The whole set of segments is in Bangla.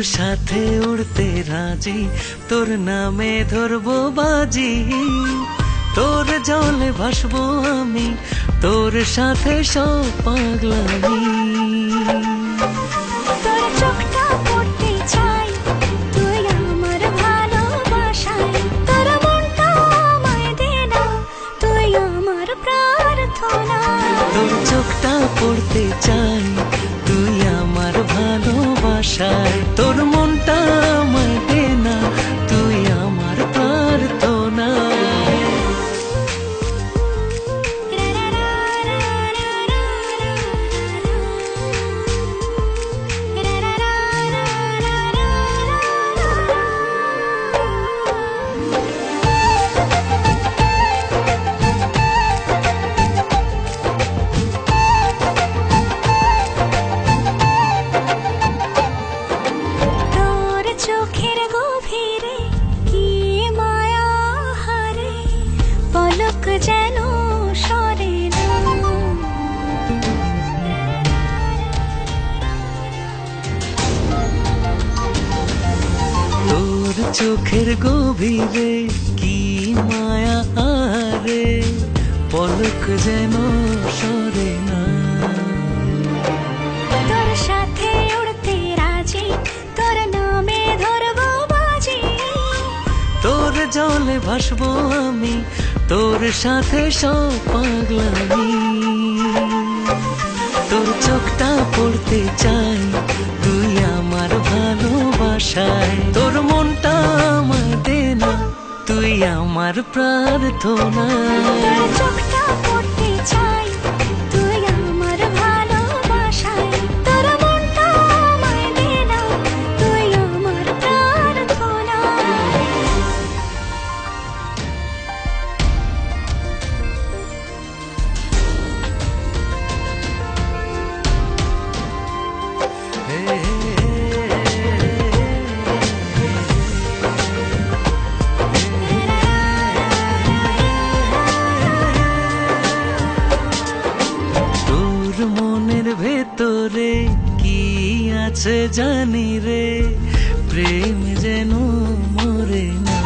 সাথে উড়তে রাজি, তোর নামে ধরবো বাজি, তোর জলে ভাসবো আমি, তোর সাথে সব পাগলামি। তোর চোখটা পড়তে চাই, তুই আমার ভালোবাসায়, তোর মনটা আমায় দে না, তুই আমার প্রার্থনা। তোর চোখটা পড়তে চাই, তুই আমার ভালোবাসায়, তোর মনটা আমায় দে না, তুই আমার প্রার্থনা। চোখের গভীরে কি মায়া হারে, পলক যেন সরে না। তোর চোখের গভীরে কি মায়া আরে, পলক যেন সরে না। তোর সাথে উড়তে রাজি, তোর নামে ধরবো বাজি, তোর জলে ভাসবো আমি, তোর সাথে সব পাগলামি। তোর চোখটা পড়তে চাই, তুই আমার ভালোবাসায়, তোর মনটা আমায় দে না, তুই আমার প্রার্থনা। তোর চোখটা পড়তে চাই, তুই আমার ভালোবাসায়, তোর মনটা আমায় দে না, তুই আমার প্রার্থনা। তোর মনের ভেতরে কি আছে জানি রে, প্রেম যেন মরে না।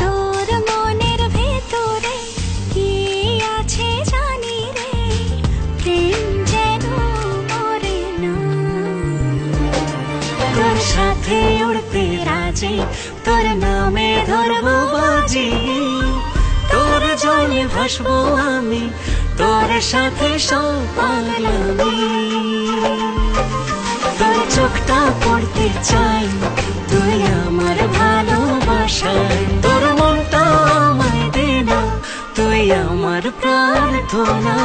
তোর মনের ভেতরে কি আছে জানি রে, প্রেম যেন মরে না। তোর সাথে উড়তে রাজি, তোর নামে ধরবো বাজি, তোর জলে ভাসবো আমি, তোর সাথে সব পাগলামি। তোর চোখটা পড়তে চাই, তুই আমার ভালোবাসায়, তোর মনটা আমায় দে না, তুই আমার প্রার্থনা।